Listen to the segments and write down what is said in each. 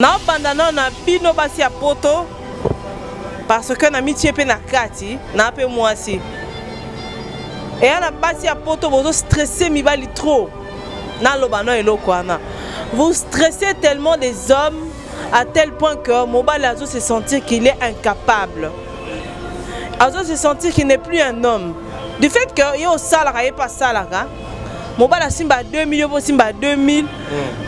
Na bandana na bino basi ya poto parce que na mitie pe na kati na pe mwasi. Et na basi ya poto bozo stresser mibali trop. Na lobano eloko ana. Vous stressez tellement des hommes à tel point que mobali azo se sentir qu'il est incapable. Azo se sentir qu'il n'est plus un homme. Du fait que yo salara et pas salara. Mobala simba 2000 yo simba 2000.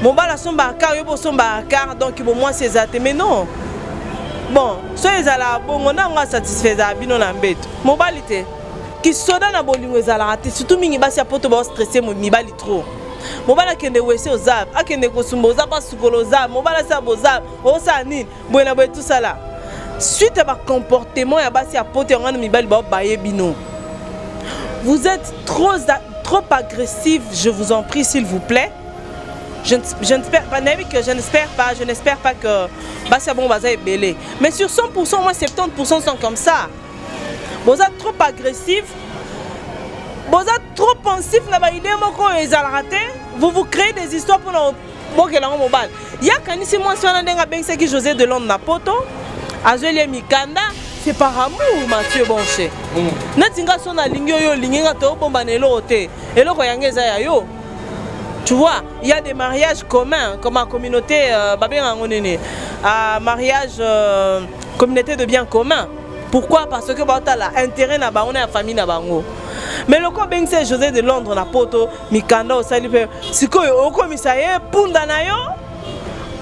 Mobala somba car yo somba car donc il moins ses athées mais non. Bon, soyez à la bon on a satisfaisant bino na mbeto. Mobilité qui soda na bolingo ezala raté surtout mingi basi poto ba stressé mo mibali trop. Mobala kende wese ozab, akende kosumba ozab pas sukoloza, mobala sa bozab, o sa nini, boena boy tout ça là. Suite à comportement ya basi poto ngana mibali ba baye bino. Vous êtes trop agressif, je vous en prie s'il vous plaît. Je n'espère pas que Bassia Bon Baza est belé. Mais sur 100%, moi 70% sont comme ça. Vous êtes trop agressif, vous êtes trop pensif, vous créez des histoires pour nous. Il y a quand même moi si José de Londres Napoto, Azuelie Mikanda. C'est par amour, Mathieu Bonché. Tu vois, il y a des mariages communs, comme en communauté, mariage, communauté de biens communs. Pourquoi? Parce que tu as intérêt à la famille. Mais le cas c'est José de Londres, na poto, Mikanda, au Salipe, si tu as Pundanayo,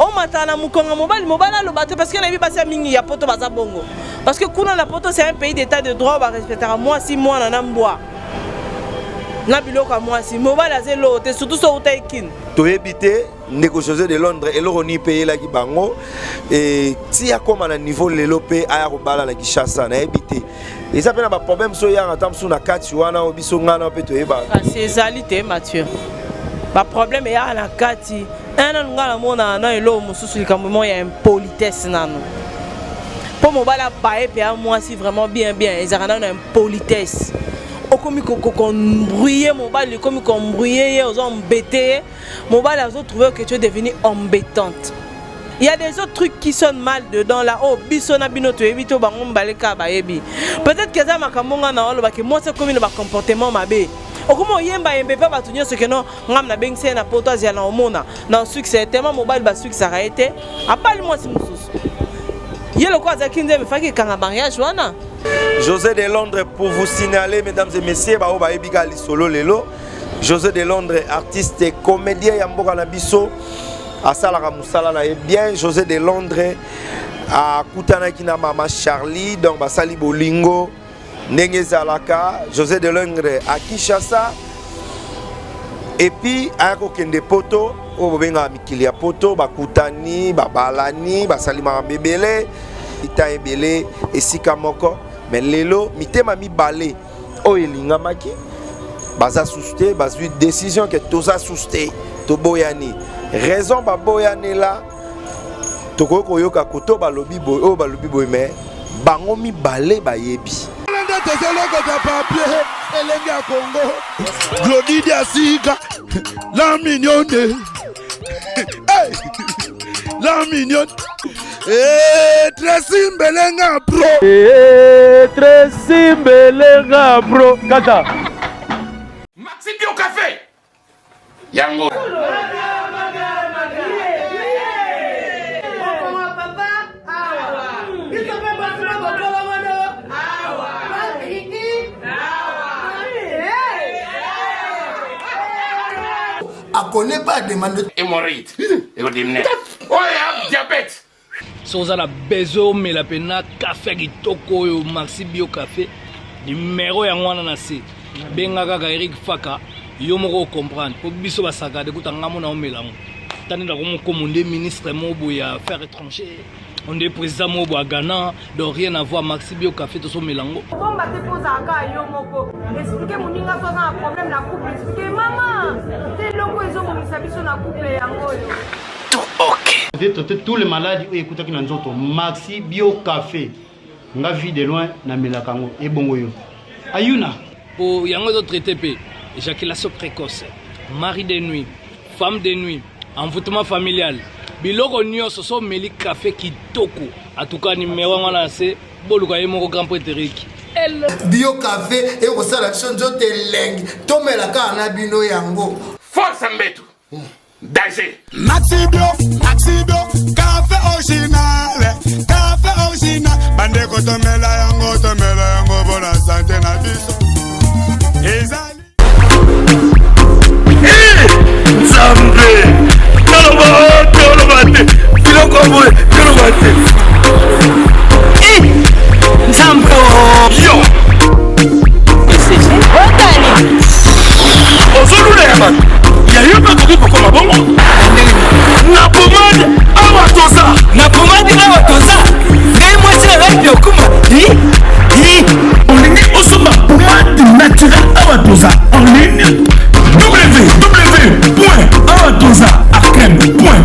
on matana mukonga mobile lo bateau parce que la vie passe mingi ya poto baza bongo parce que kuna la poto c'est un pays d'état de droit va respecter moi si moi na mboa na biloko moi si mobile azelo te surtout so utaikin to ebité négocier de Londres et l'oni payer la ki bango et si a comme à niveau lelo pe aya ko bala la Kinshasa na ebité et ça pena ba problème so ya ngatam sou na kati wana obiso ngana pe to eba c'est zalité Mathieu ba problème ya na kati un an ngala mona na elo mususu likambo ya impolitesse nano pour mobala bae pe a moi si vraiment bien ezarana na impolitesse okomi ko embrouiller mobile comme ko embrouiller aux embêter mobile a trouvé que tu es devenu embêtante. Il y a des autres trucs qui sonnent mal dedans là. Oh, bisona binoto ebito bango mbaleka baebi. Peut-être que ça makamonga na olo ba que moi c'est comme le comportement mabe. Comment yemba yembe pas batunyo ce que non ngam na bengse na poto azia na omona na succès tellement mobile ba succès a été appelle moi si mususu yelo kwa za kinze me faki kanga mariage wana José de Londres pour vous signaler mesdames et messieurs ba oba ebika li solo lelo José de Londres artiste et comédien ya mboka na biso asala ka musala na bien José de Londres a kutana kina mama Charlie donc ba sali bolingo Ndenge Zalaka, José de Londres à Kinshasa. Et puis, à Kokende Poto, au Benga Mikilia Poto, Bakutani, Babalani, Basalima Bebele, Ita Ebele, et Sikamoko. Mais Lelo, Mitema mi balé, Oelinga Maki, Baza Souste, Bazu décision que Toza Souste, Toboyani. Raison Baboyani là, Toko Koyoka Koto Balobi Boy, oh Balobi Boy, mais Bango mi balé Bayebi. Congo, Glody Diasiga, la mignonne, la mignonne, très simbelenga bro, très simbelenga bro, kata. Maxi Bio Café, Yango. A connaît pas demande Hémorroïde. Oh, diabète. Si vous avez besoin de la pena café kitoko yo Maxi Bio Café numéro ya ngwana na se benga kaka Eric Faka yo moko comprendre po biso basaka de kutanga mona omelango tani na ko monde ministre mobo ya affaires étrangères on est président mobo à Ghana donc rien à voir Maxi Bio Café to so melango bon ba te posa ka yo moko expliquer moninga so na problème na couple expliquer maman c'est loko ezo mo misabiso na couple yango yo Tout ok. J'ai traité tous les malades qui écoutent qui n'ont pas Maxi Bio Café. Nga vie de loin na melakango et bongo yo. Ayuna. Pour yango de traité pe éjaculation précoce, mari de nuit, femme de nuit, envoûtement familial, biloko nyonso so meli café kitoko atuka numéro wana se boluka ye moko grand prétérique Bio café et au sala chonjo te leng tomela ka na bino yango Force Mbetu. Danger. Maxi Bio café original bande ko tomela yango bona santé na biso ezali Zambe Tolobate Biloko boy Tolobate Nzambo Yo Ozolule ya man Ya yopa koki pokoma bongo Na pomade awa toza Na pomade awa toza Ngai mwasi na rapi okuma Olingi osoma pomade naturel awa toza En ligne www.awatoza.com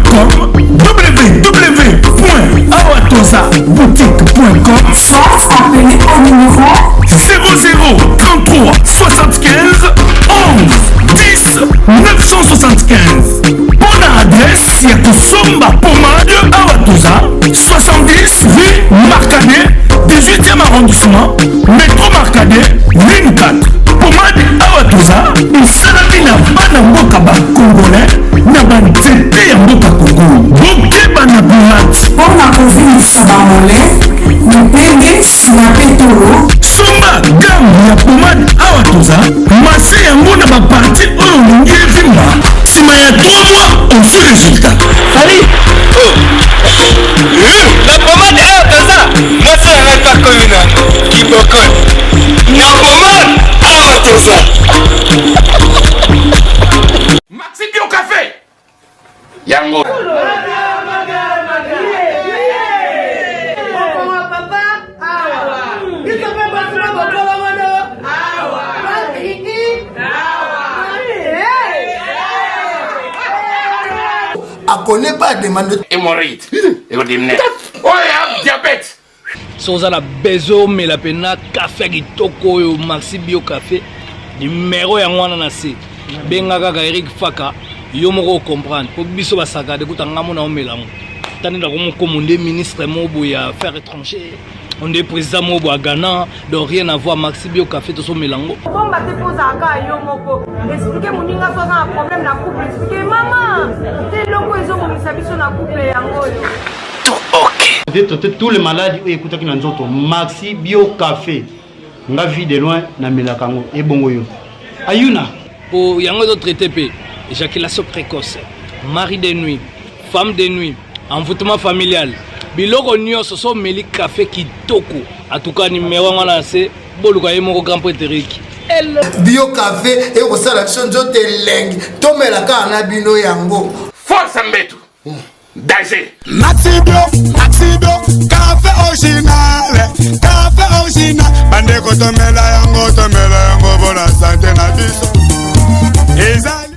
www.awatozaboutique.com Soit appelé au numéro 00 33 75 11 10 975. Bonne adresse, c'est Kosomba Pomade Awatoza 70 rue Marcadet 18e arrondissement métro Marcadet ligne 4. Pomade Awatoza esalami na bana mboka bakongolais na banzete ya mboka Kongo bokeba na bulati mpona kovilisa bamole mipenge nsima mpe tolo somba gamme ya pomade Awatoza mase yango na baparti oyo olingi evimba nsima ya 3 mois osu résultat Ali La pomade Awatoza Mwasi na rapi akomi na kiboko Na pomade Awatoza Maxi Bio Café. Yango. A connaît pas demande Hémorroïde. Écoutez, oh, il y a diabète. soza na bezo mela pena café kitoko oyo Maxi Bio Café numéro yango wana na se benga kaka Eric Faka yo moko comprendre po biso basakade kuta ngamo na omelango tani na komoko monde ministre mobo ya affaires étrangères on est président mobo à Ghana donc rien à voir Maxi Bio Café to so melango bomba te pozalaka yo moko explike moninga so aza na problème na couple explike mama te eloko ezobongisa biso na couple yango oyo Tous les malades écoutez qui n'ont Maxi Bio Café nga vie de loin na melakango e bongo yo ayuna pour yango do traité pe éjaculation précoce mari de nuit femme de nuit envoûtement familial biloko nyonso so meli café kitoko atuka numéro wana se boluka ye moko grand prétérique Bio café et au sala chonjo te leng tomela ka na bino yango Force Mbetu. Danger. Maxi Bio café original bande ko tomela yango bona santé na biso ezali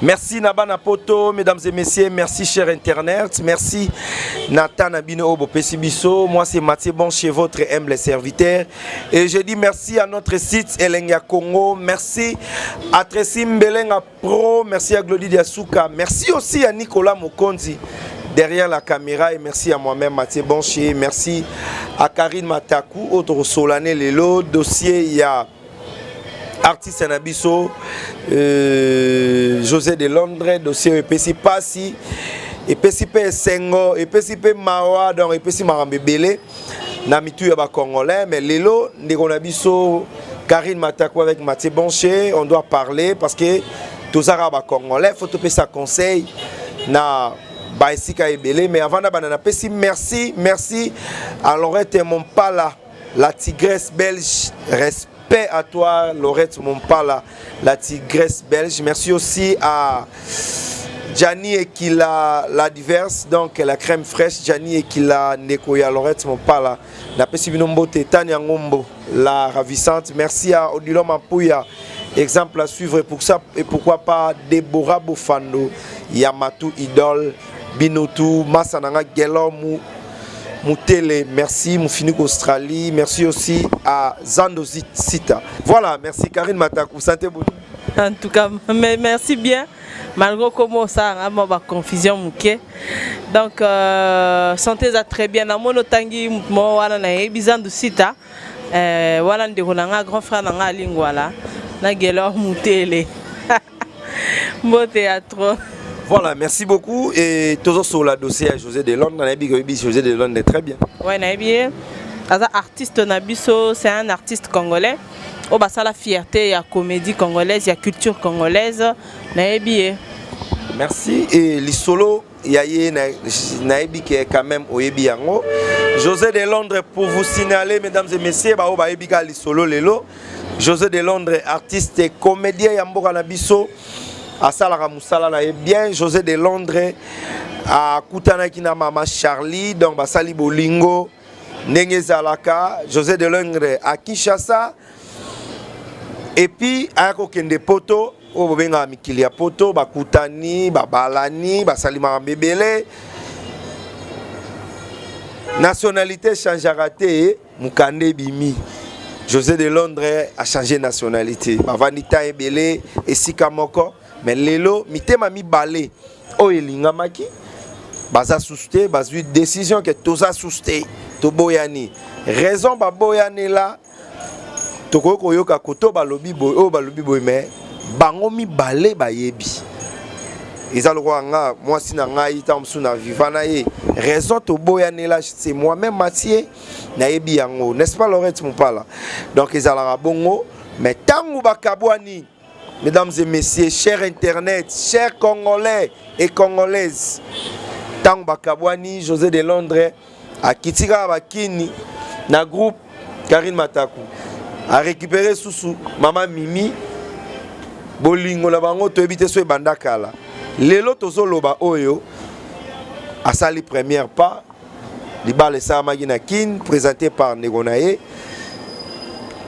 Merci Nabana Poto, mesdames et messieurs, merci cher Internet, merci Nathan Abino Obo Pesibiso, moi c'est Mathieu Boncher, votre humble serviteur, et je dis merci à notre site Elenga Congo, merci à Tressim Belenga Pro, merci à Glody Diasuka, merci aussi à Nicolas Mokonzi derrière la caméra, et merci à moi-même Mathieu Boncher, merci à Karine Matakou, autre Solané Lelo, dossier il y a artiste Nabiso, José de Londres, dossier EPC Passi, EPC Sengo, EPC Mawa, donc EPC Marambebele, Namitu Yaba Congolais, mais Lelo, Nabiso, Karine Matakou avec Mathieu Boncher, on doit parler parce que tous les Arabes Congolais, il faut te ça conseil, na Baïsika Ebele, mais avant d'abandonner, merci à Laurette Mompala, la tigresse belge, respect à toi, Laurette Mompala, la tigresse belge. Merci aussi à Gianni et qu'il a la diverse, donc la crème fraîche, Gianni et qu'il a Nekoya Lorette, mon pala, la Pessibinombo Tania Ngombo, la ravissante. Merci à Odilon Mampouya, exemple à suivre pour ça, et pourquoi pas Deborah Bofando, Yamatou Idol, Binotou, Massananga Gelomou, Moutele, merci, Moufinik Australie, merci aussi à Zando Sita. Voilà, merci Karine Matakou, santé beaucoup. En tout cas, merci bien. Malgré comment ça a ma confusion mouké. Donc santé ça très bien. Na mono tangi mo wana na ebizandu sita. Wana ndeko na grand frère na lingwala. Na gelo Moutele. Beau théâtre. Voilà, merci beaucoup. Et toujours sur la dossier à José Delonde. On a dit que José Delonde est très bien. Oui, on a bien. Artiste Nabiso, c'est un artiste congolais. Oh, bah, ça la fierté, il y a comédie congolaise, il y a culture congolaise. On a bien. Merci. Et les solos, il y a Naïbi qui est quand même au Ebiango. José Delonde, pour vous signaler, mesdames et messieurs, bah, bah, les solos, lelo. José Delonde, artiste et comédien, Yamboka Nabiso. À Salara Moussala là est bien. José Delonde à Koutanakina Mama Charlie, donc Basali Bolingo, Nenge Zalaka, José Delonde à Kinshasa. Et puis à Kokende Poto, au Bobenga Mikilia Poto, Bakutani, Babalani, Basali Marambebele. Nationalité changera té, Mukande Bimi. José Delonde a changé de nationalité. Vanita Ebele et Sikamoko. Mais lelo mitema mi balé o elinga maki baza souste bazu décision que toza souste to boyani raison ba boyani là to ko yoka koto balobi boy o balobi boy mais bango mi balé ba yebi ezalo ko nga moi sina ngai tam suna vivana ye raison to boyani là c'est moi même Mathieu na yebi yango n'est-ce pas Lorette mon pala donc ezala bongo mais tangu bakabwani. Mesdames et messieurs, chers Internet, chers Congolais et Congolaises, Tang Bakabwani, José Delonde, à Kitika Bakini, na groupe Karine Matakou, a récupéré Soussou, Maman Mimi, Bolingo la bango to ebite so bandakala. Lelo tozo loba oyo, a sali première pas, Libale Samagina Kin, présenté par Negonaye.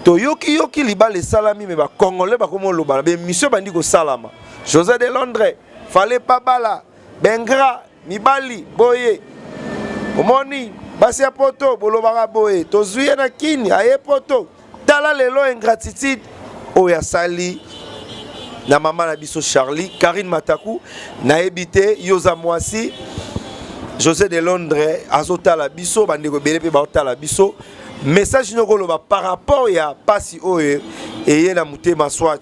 Toyoki yoki libale salami mais ba congolais ba komo loba be monsieur bandi ko salama José Delonde fallait pas bala bengra mibali boye omoni basi ya poto bolobaka boye tozuye na kini aye poto tala lelo ingratitude oya sali na mama na biso Charlie Karine Matakou na ebité yoza mwasi José Delonde azotala biso bandi ko bele pe ba otala biso. Message nokoloba par rapport ya pasi oye et na mutema soit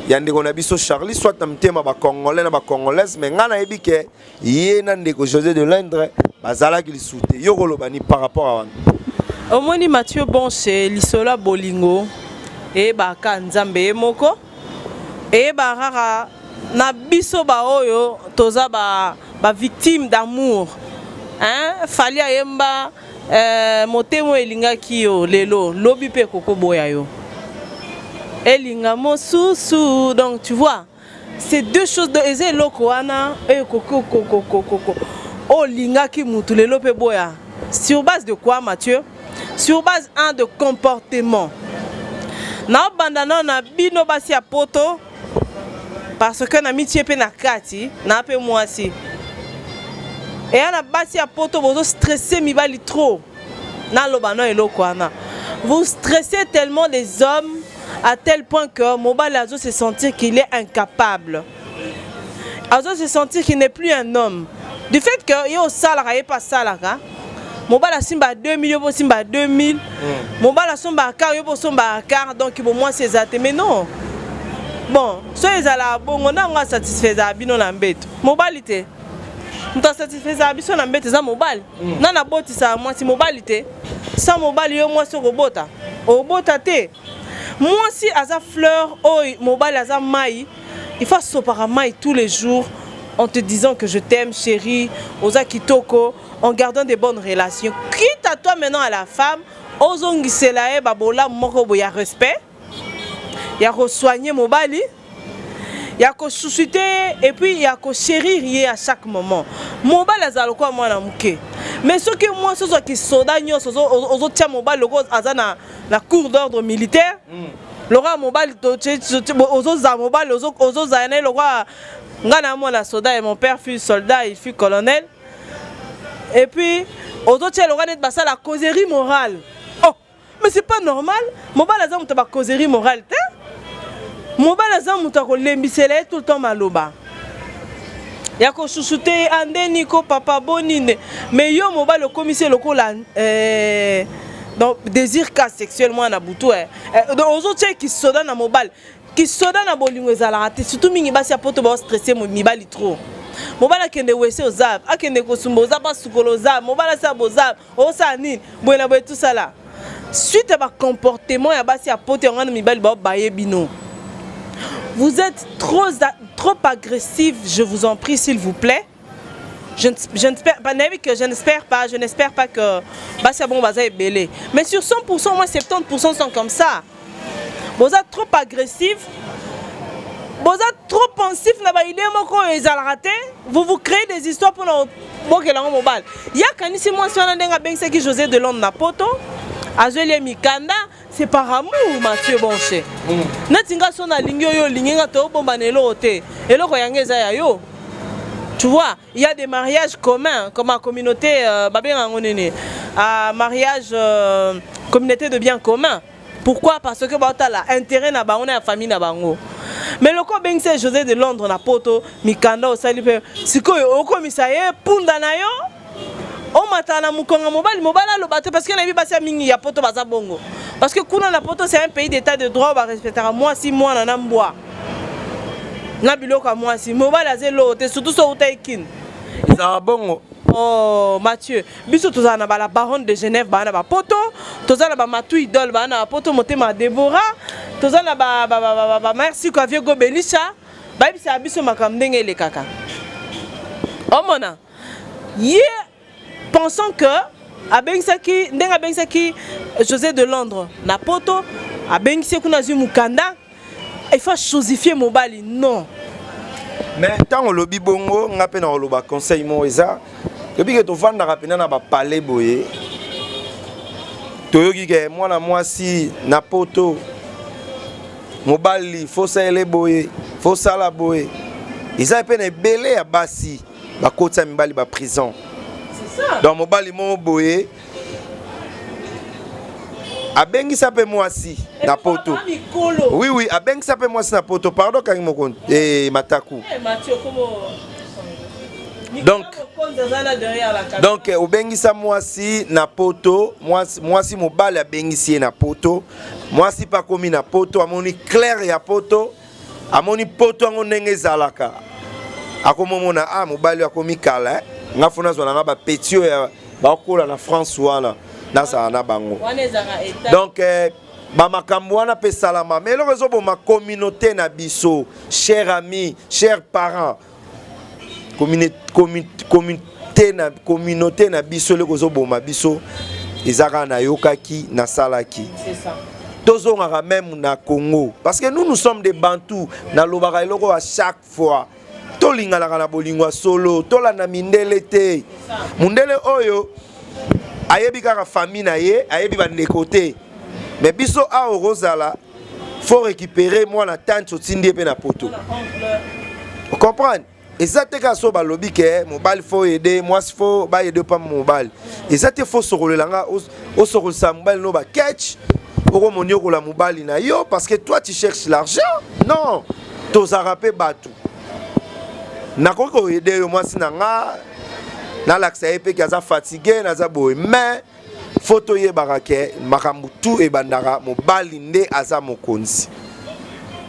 ya ndeko na biso Charlie soit na mutema ba congolais na ba congolaise mais ngana ebike ye na ndeko José Delonde bazala ki lisute yokoloba ni par rapport à wana omoni Mathieu Bonche lisola bolingo e ba ka nzambe moko e ba rara na biso ba oyo toza ba victime d'amour hein fali ayemba motemo elinga kiyo lelo lobi pe koko boya yo elinga mosusu donc tu vois c'est deux choses de eze lokoana e koko o linga ki mutu lelo pe boya sur base de quoi Mathieu sur base de comportement na bandana na bino basi ya poto parce que na mitie pe na kati na pe mwasi. Et à la base, il y a poto, vous stressez mibali trop. Vous stressez tellement les hommes à tel point que Mobali Azo se sentir qu'il est incapable. Azo se sentir qu'il n'est plus un homme. Du fait que yo salara et pas salara. Mobali Simba 2000, yo Simba 2000. Mobali Simba car yo Simba car donc pour moi c'est ça. Mais non. Bon, soyez à la bon, on a satisfait à bino l'ambête. Mobilité. Nous t'as satisfait à bino l'ambête, ça mobile. Non, la botte, ça, moi, c'est mobilité. Sans mobile, moi, c'est robot. Robot, t'es. Moi, si à sa fleur, oh, mobile, à sa maille, il faut se par maille tous les jours en te disant que je t'aime, chérie, Oza Kitoko, en gardant des bonnes relations. Quitte à toi maintenant à la femme, Ozongi Selae, Babola, Moko, il y a respect. Il y a soigner Mobali. Il y a que susciter et puis il y a que chérir à chaque moment. Mobile azalo quoi moi na muke. Mais ce que moi ce qui soda nyo aux autres mobile logo azana la cour d'ordre militaire. Le roi mobile aux autres mobile aux autres années le roi ngana moi la soda et mon père fut soldat, il fut colonel. Et puis aux autres le roi net basa la causerie morale. Oh, mais c'est pas normal. Mobile azam ta causerie morale. Mobile azam mutako lembisele tout le temps maloba. Yako chouchouté ande niko papa bonine. Mais yo mobile le commissaire loko la donc désir cas sexuellement na butu donc aux autres qui soda na mobile qui soda na bolingo ezala raté surtout mingi basi apoto ba stressé mibali trop. Mobile akende wese ozab akende kosumba ozab ba sukolo ozab mobile sa bozab o sa nini boyena boy tout ça là. Suite à votre comportement ya basi apoto ngana mibali ba baye bino. Vous êtes trop agressif, je vous en prie, s'il vous plaît. Je n'espère pas que Bassia Bon Baza est belé. Mais sur 100%, moi 70% sont comme ça. Vous êtes trop agressif, vous êtes trop pensif, vous vous créez des histoires pour nous. Il y a quand ici moi je suis José de Londres Napoto, Azuelie Mikanda. C'est par amour, Mathieu Bonché. Tu vois, il y a des mariages communs, comme la communauté, mariage, communauté de biens communs. Pourquoi? Parce que tu as intérêt à la famille. Mais le cas de José de Londres, Napoto, Mikanda, Osalipe, c'est quoi? Au commissariat, Pundanayo. On matana mukonga mobile lo bateau parce que na bibasa mingi ya poto baza bongo parce que kuna na poto c'est un pays d'état de droit, on va respecter moi si moi na namboa na biloko moi si mobile azelo te surtout so utaikin ça bongo. Oh Mathieu biso tozana ba la baronne de Genève bana ba poto tozana ba matu idole bana poto motema Déborah tozana ba merci kwa vieux Gobelisha ba bisa biso makamdenge le kaka omona yeah. Pensons que Abengsaki José de Londres Napoto Abengsaki Kunazu Mukanda il faut chosifier mobile non. Mais tant on lobby bongo on appelle dans le conseil moïsa depuis que tu vends rapidement na ba palais boye toyoki ke moi si Napoto mobile faut ça les boye faut ça la boye ils a peine belé à basi ba kota mibali ba prison. Dans mon bali mon boye abengi sape moi si na poto oui abengi sape moi si na poto pardon quand mon compte mataku donc obengi sa moi si na poto moi si mon bali abengi si na poto moi si pas commis na poto amoni clair ya poto amoni poto ngonenge zalaka akomomona mon bali akomi kala nga fona zona nga ba petio ya ba kola na France wana na sa na bango donc ba makambo wana pe salama mais le réseau pour ma communauté na biso chers amis chers parents communauté na biso le réseau pour ma biso ezaka na yokaki na salaki c'est ça tozongaka même na Congo parce que nous sommes des Bantous na lobaka eloko à chaque fois tolinga na bolingwa solo tola na mindele te mundele oyo ayebi kaka famille na ye ayebi ba côté mais biso a rozala faut récupérer moi la tante otindi pe na poto vous comprenez et ça te ka so ba lobi ke mobile faut aider moi faut ba aider pas mobile et ça te faut sorolelanga o sorol sa mobile no ba catch oko monio ko la mobile na yo parce que toi tu cherches l'argent non tozarape batu nakoko aider moi sinanga na l'accès epé ki aza fatigué naza boy mais photo ye barake makambu tout e bandara mobali nde aza mokonzi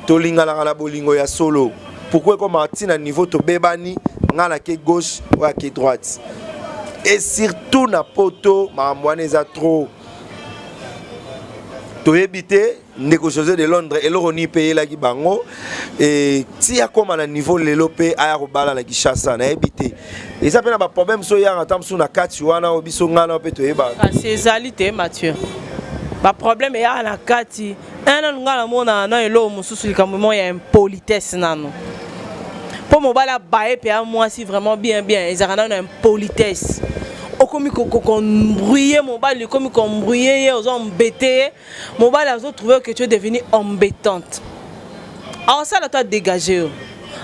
tolingana na bolingo ya solo pourquoi comme atina niveau to bebani ngana ke gauche ou à ke droite et surtout na poto makamwana eza trop to éviter ndeko José de Londres et l'oroni payé la bango et si a comme à niveau lelopé aya robala la Kinshasa na éviter et ça peut na problème so ya atam sou na kati wana obiso ngana pe to yeba c'est alité Mathieu ba problème ya na kati un ngala mona na elo mususu likambo ya impolitesse nano Pour mobile à bailler puis à moi si vraiment bien ils ont une politesse. Au comme qu'on brouillait mobile, comme qu'on brouillait aux embêtés, mobile a trouvé que tu es devenue embêtante. Alors ça là toi dégagé.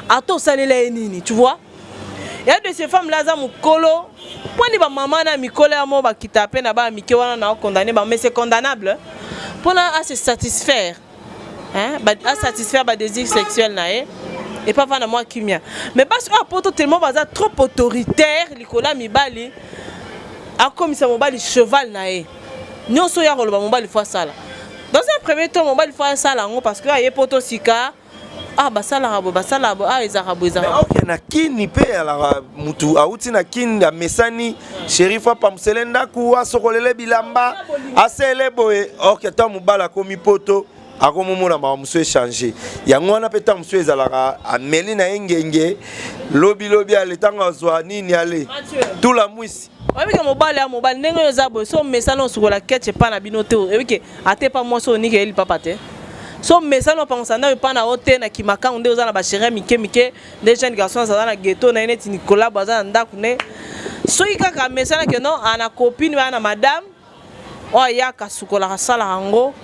À toi ça les nini, tu vois? Il y a de ces femmes là za mukolo, pour ni ba maman na mikolo ya mo ba kitape na ba mike wana na condamné ba mais c'est condamnable. Pour à se satisfaire. Hein? À satisfaire ba désir sexuel na et pas faire moi kimia. Mais parce que poto tellement baza trop autoritaire, likola mibali. A comme ça mobile cheval na e. Nyonso ya koloba mobile fois ça là. Dans un premier temps mobile fois ça là parce que aye poto sika ah basala ah ezarabo. Mais OK na kini pe ala mutu auti na kini ya mesani sherifa pamselenda ku asokolele bilamba asele boye OK ta mobala komi poto akomomona ba muso échanger yango wana pe ta muso ezalaka ameli na engenge lobi aletanga zwa nini ale tout la mwisi. Oui, que mobile à mobile, n'est-ce pas ça? So message on sur la quête, pas na binote. Oui que até pas moi so ni que il papa te. So message on pense na pas na hôtel na kimaka on est aux na bachere mike des jeunes garçons ça na ghetto na net Nicolas baza ndaku ne. So il ka message que non ana copine ana madame. Oh ya kasukola sala hango.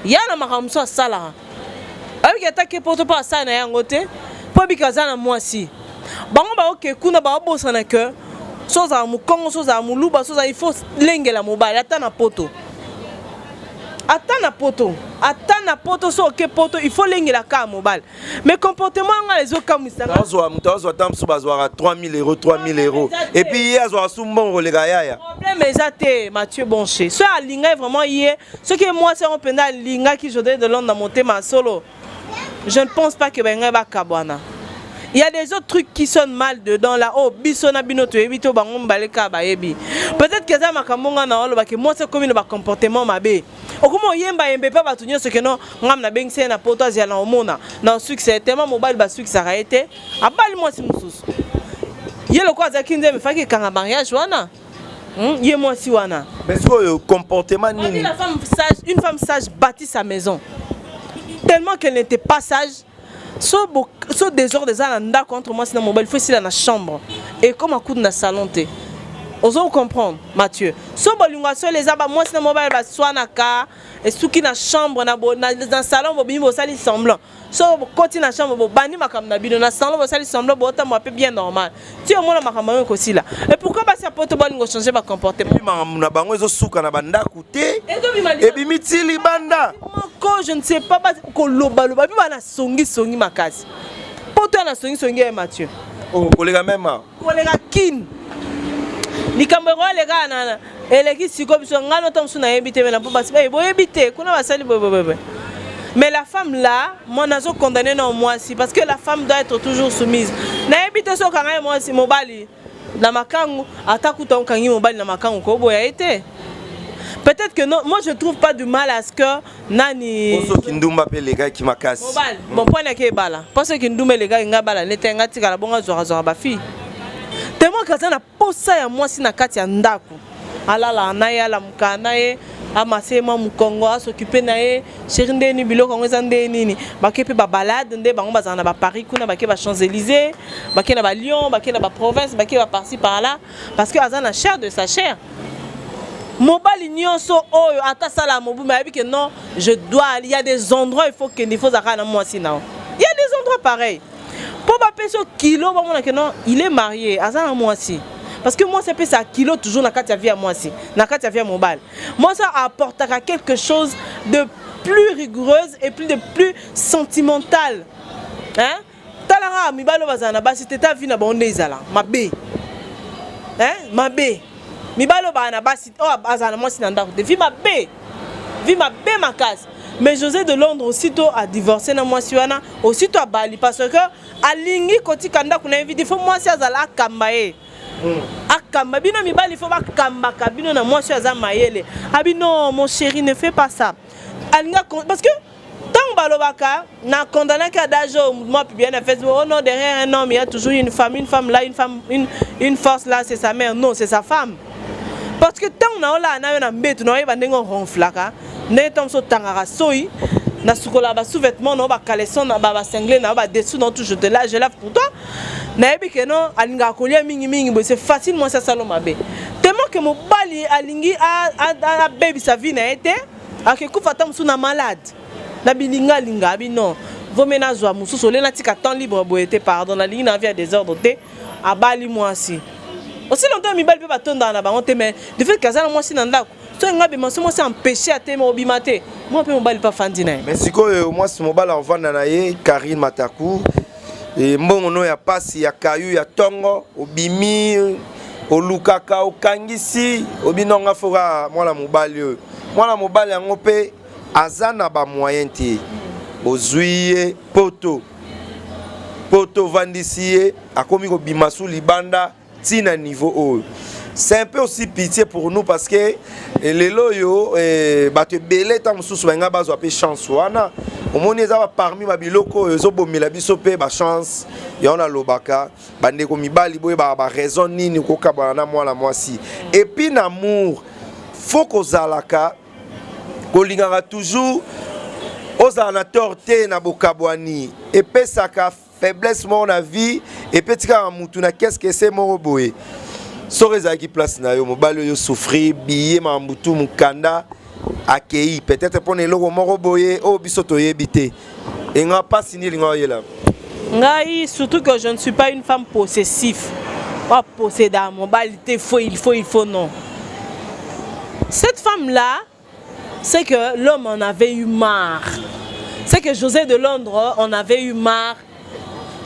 Ya na makamso sala. Oui que ta ke poto pas ça na yango te. Po bikaza na moi si. Bango ba OK kuna ba bossa na que soza mu Congo soza mu Luba soza il faut lengela mobile atana poto so que poto il faut lengela ka mobile mais comportement nga les autres comme ça muto tam so bazwa 3000 euros et puis hier zo sumbon le gaya problème exacté Mathieu Bonché so alinga vraiment hier ce que moi c'est on penda linga qui jodé de Londres monter ma solo je ne pense pas que benga ba kabwana. Il y a des autres trucs qui sonnent mal dedans là. Oh, bisona binoto ebito bangom baleka ba yebi. Peut-être que ça makamonga na olo ba que moi c'est comme le comportement mabe. Okomo yemba yembe pa batunyo ce que non ngam na bengse na poto ya na omona. Na succès tellement mobile ba succès a été. Abali moi si mususu. Yelo kwa za kinze me faki kanga mariage wana. Yé moi si wana. Mais ce comportement nini. Une femme sage bâtit sa maison. Tellement qu'elle n'était pas sage. So désordre des ananda contre moi c'est dans mobile faut la chambre et comme un coup de salon te osons comprendre Mathieu so bolinga so les aba moi c'est dans mobile ba swana ka et sous qui na chambre na dans salon bo bimbo sali semblant so côté na chambre bo bani makam na bino na salon bo sali semblant bo ta moi bien normal tu au moins makam ko si là et pourquoi ba si poto bolingo changer ba comportement na bango ezo suka na banda kuté et bimitili banda je ne sais pas ko loba bi bana songi makasi poto na songi Mathieu oh kolega même kolega kin likambo les gars na eleki siko biso ngalo tamsu na ebité mais na po basi bo ebité kuna basali bebe. Mais la femme là moi nazo condamné non moi si parce que la femme doit être toujours soumise na ebité so kanga moi si mobali na makangu atakuta onkangi mobali na makangu ko boya été. Peut-être que non, moi je trouve pas du mal à ce que nani Poso kindumba pe les gars qui makasi. Mobile. Bon point na ke bala. Parce que kindumba les gars nga bala netenga tika la bonga zora ba fi. Tellement que ça na posa ya moi si na kati ya ndako. Alala na ya la mukana e amase ma mukongo a s'occuper na e chirinde ni biloko ngo zande nini. Ba ke pe ba balade nde bango bazana ba Paris kuna ba ke ba Champs-Élysées, ba ke na ba Lyon, ba ke na ba province, ba ke ba par-ci par là parce que azana chair de sa chair. Mobile nyonso oyo ata sala mobu mais que non je dois il y a des endroits il faut zaka na moi sinon il y a des endroits pareils pour pas payer kilo ba mona que non il est marié azana moi si parce que moi c'est pas ça kilo toujours na katia vie à moi si na katia vie mobile moi ça apportera quelque chose de plus rigoureuse et de plus sentimental hein talanga mibalo bazana basi teta vie na bonde izala mabe hein mabe mibalo bana basi oh azana moi sinanda de vie ma bé ma case mais José de Londres aussitôt a divorcé na moi siwana aussitôt à Bali parce que alingi koti kanda kuna invité il faut moi si azala kambaye akamba bino mibali faut ba kamba kabino na moi si azama yele abino mon chéri ne fais pas ça alinga parce que tant balobaka na condamné qu'à dajo moi bien na Facebook oh non derrière un homme il y a toujours une femme là une force là c'est sa mère non c'est sa femme. Parce que tant on a là na mbetu na yeba ndengo ronflaka ne tom so tangara soyi na sukola ba sous-vêtements na ba caleçon na ba cinglé na ba dessous dans tout je lave pour toi na yebi que non alinga kolia mingi c'est facilement ça salo mabe tellement que mon bali alingi a baby sa vie na été ake kufa ta musu na malade na bilinga linga bi non vaut ménage wa musu solé na tika temps libre boité pardon la ligne na vie à des ordres té a bali moi si aussi longtemps mi bali pe ba tonda na ba on té mais de fait kazala moi si na ndako so ngabe moi c'est empêché à té mo bimate moi pe mon bali pas fandi na mais siko moi c'est mon bali en vanda na ye Karine Mataku et mbongo no ya pasi ya kayu ya tongo obimi olukaka okangisi obinonga fora mwana mobali yango pe azana ba moyen te ozuiye poto vandisiye akomi ko bimasu libanda tina niveau haut. C'est un peu aussi pitié pour nous parce que les loyaux batte belé tam susu benga bazwa pe chance wana omoni eza parmi ba biloko ezo bomela biso pe ba chance ya ona lobaka bande ko mibali boye ba raison nini ko kabana na mwana mwasi et puis l'amour faut ko zalaka ko lingaka toujours oza na torté na bokabwani et pesaka faiblesse mon vie et petika mutu na qu'est-ce que c'est mon boye soreza qui place na yo mobali yo souffrir billet mambutu mukanda akei peut-être pour ne logo moko boye o bisoto yebité et nga pas signer linga yela ngai surtout que je ne suis pas une femme possessive pas possédant mobali il faut non cette femme là c'est que l'homme en avait eu marre c'est que José de Londres en avait eu marre.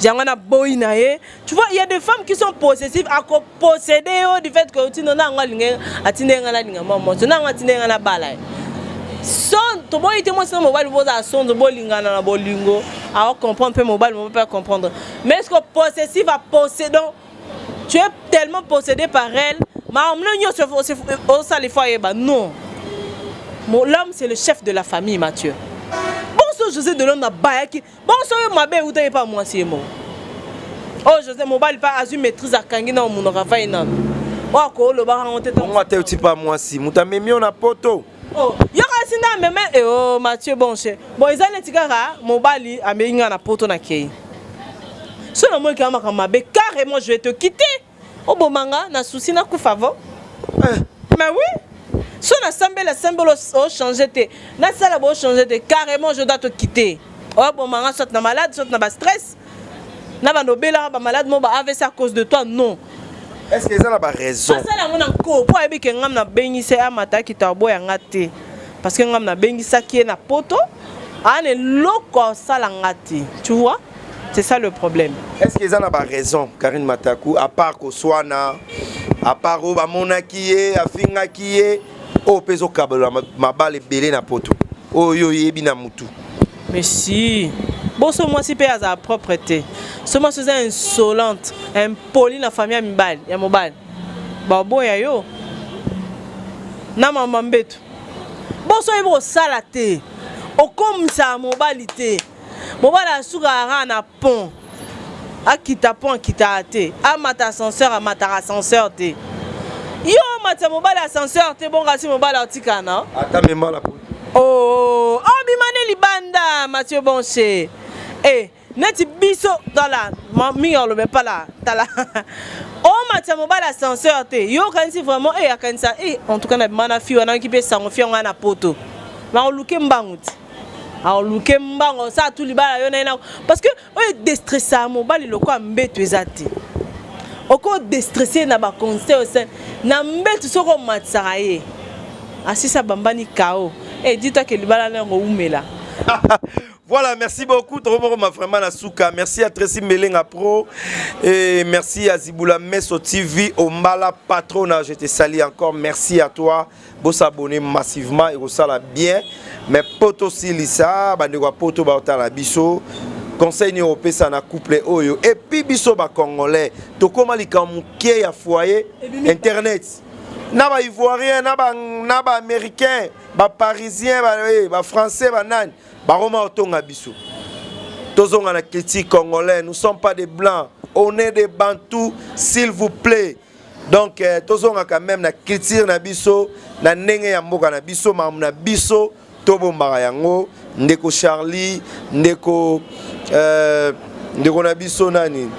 Tu vois, il y a des femmes qui sont possessives à posséder du fait que tu n'as pas son, tu vois, il te mobile son de bolinga na bolingo, à comprendre peu mobile, on peut pas comprendre. Mais est-ce que possessif à posséder, tu es tellement possédé par elle, non. L'homme c'est le chef de la famille, Mathieu. José de Londres Bayaki. Bon, ça m'a bien ou pas moi c'est moi. Oh José mobile pas azu maîtrise à Kangina au mon Rafaï nan. Oh ko le ba on tete. Moi t'es pas moi si. Muta memi on a poto. Oh, yo ka sinda meme et oh Mathieu Bonche. Bon ils allaient tigara mobile a menga na poto na kei. Selon moi kama kama be carrément je vais te quitter. Oh bon manga na souci na ku favor. Mais oui. Si on a semblé changer, na sala bo changer carrément je dois te quitter. Oh bon manga soit na malade, soit na stress. Na ba nobela ba malade mo ba AVC à cause de toi non. Est-ce que ça n'a pas raison? Ça là mon encore pour ebi ke ngam na bengise amata ki tabo ya ngate. Parce que ngam na bengisa ki na poto, ane loko sala ngate. Tu vois? C'est ça le problème. Est-ce que ça n'a pas raison Karine Mataku à part ko swana à part ba monakié afinga kié oh peso kabela ma balle belé na poto oh yo yebi na mutu mais si bon ce moi si paye à sa propreté ce moi c'est insolente impoli na famille mibali ya mobile ba boya yo na mama mbetu bon so yebo salate o comme ça mobilité mobile asuka na pont akita pont akita te amata ascenseur amata ascenseur te yo mata mobile ascenseur te bon gasi mobile artika na ata mema la poto oh bimane libanda Mathieu Bonche eh neti biso dans la mi on le met pas là tala oh mata mobile ascenseur te yo kanisi vraiment eh akanisa eh en tout cas na mana fi wana ki pe sango fi wana poto ma on luke mbanguti a luke mbango ça tout libala yo na parce que o déstressa mobile loko ambeto ezati oko déstressé na ba conseil au sein na mbeto soko matsara ye asisa bambani kao et dis-toi que libala na ngoumela. Voilà, merci beaucoup. Vraiment merci à Tracy Melenga Pro et merci à Ziboula Messo TV au Mala Patronage. Je te salue encore. Merci à toi. Vous s'abonner massivement et vous salue bien. Mais poto silisa, bandego poto baotala biso. Conseil européen ça na couple oyo et puis biso ba congolais. To koma likamuke ya foyer internet. Na ba ivoirien, na ba américain, ba parisien, ba français, ba nan. Baroma otonga biso. Tozonga na critique congolais, nous sommes pas des blancs, on est des bantous, s'il vous plaît. Donc tozonga quand même na critique na biso, na ndenge ya mboka na biso, na biso tobombaka yango ndeko Charlie ndeko nabiso nani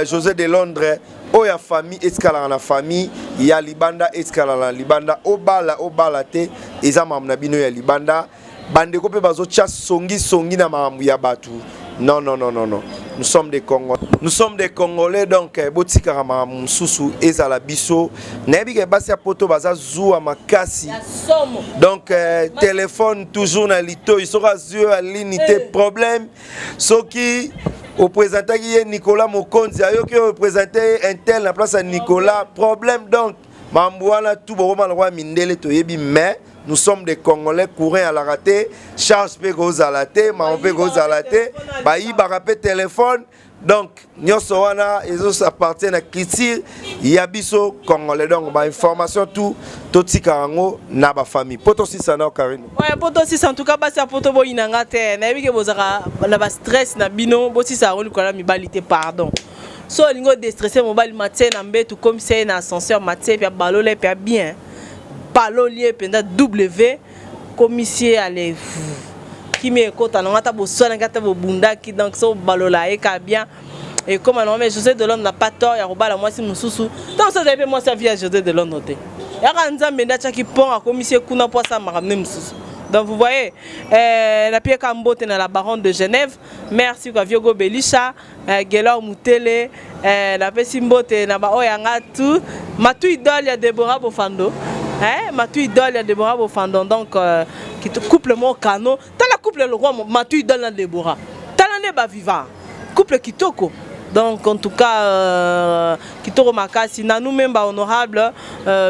José de Londres oya famille escala na famille ya libanda escala na libanda obala te eza mamu na bino ya libanda bandeko pe bazo tia songi na mamu ya batu. Non. Nous sommes des Congolais. Nous sommes des Congolais donc botika mamu susu ezala biso. Nayebi ke basi poto baza zuwa makasi. Donc téléphone toujours na lito isoka zuwa l'unité problème soki au présentant qui est Nicolas Mokonzi ayo qui représenté un tel la place à Nicolas problème donc mambouana tout bon roi mindele to yebi mais nous sommes des Congolais courant à la raté Charles Pegos à la té Maman Pegos à la té bayi barapé téléphone donc nyonso wana ezo appartient à culture yabiso Congolais donc ba information tout totika rango na ba famille poto si sana Karine ouais poto si en tout cas basi poto bo inanga te na yebi ke bozaka na ba stress na bino bo si sa roli kola mibalité pardon so lingo déstressé mobile matin na mbetu comme c'est na ascenseur matin puis balole puis bien balolier penda W commissaire allez qui me écoute on a bo sona ngata bo bunda ki donc so balola e ka bien et comme on met José de Londres n'a pas tort ya robala moi si mususu donc ça j'avais moi ça via José de Londres noté ya kanza menda chaki pont à commissaire kuna pour ça m'amener mususu. Donc vous voyez, la Pierre Kambote dans la baronne de Genève, merci à Viogo Belisha, Gelor Moutele, la Pessimbote na ba oyanga tout, matu idole ya Deborah Bofando, matu idole ya Deborah Bofando donc qui te couple mon cano, t'as la couple le roi matu idole na Deborah, t'as la neba vivant, couple kitoko. Donc en tout cas, Kitoko Makasi, na nous même honorable,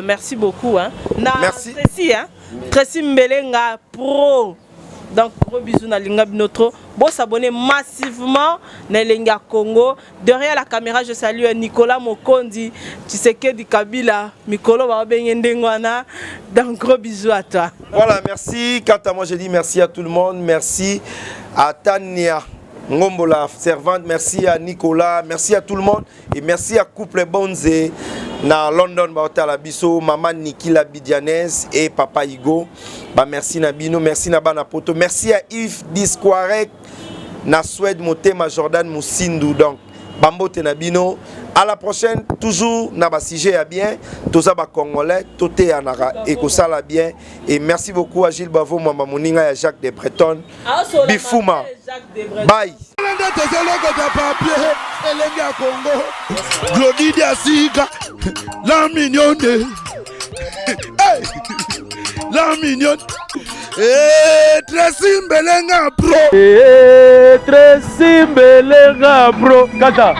merci beaucoup hein. Merci. Tracy Mbelenga Pro. Donc gros bisous na linga binotro. Bon s'abonner massivement na linga Congo. Derrière la caméra, je salue Nicolas Mokondi, Tshisekedi Kabila, Mikolo ba bengendengwana. Donc gros bisous à toi. Voilà, merci. Quant à moi, je dis merci à tout le monde. Merci à Tania Ngombo la servante, merci à Nicolas, merci à tout le monde et merci à Couple Bonze na London ba la biso maman Niki la Bidianaise et papa Igo. Bah merci na bino, merci na bana poto, merci à Yves Disquarek na Suède Motema Jordan Moussindu donc Bambote na bino. À la prochaine, toujours na ba sujet à bien, toza ba congolais, toté anara et ko sala bien et merci beaucoup à Gilles Bavo, Mama Moninga et Jacques de Breton. Bifouma. Bye. Glodidia Sika, la mignonne. La mignonne. Tracy Mbelenga Pro. Tracy Mbelenga Pro. Kata.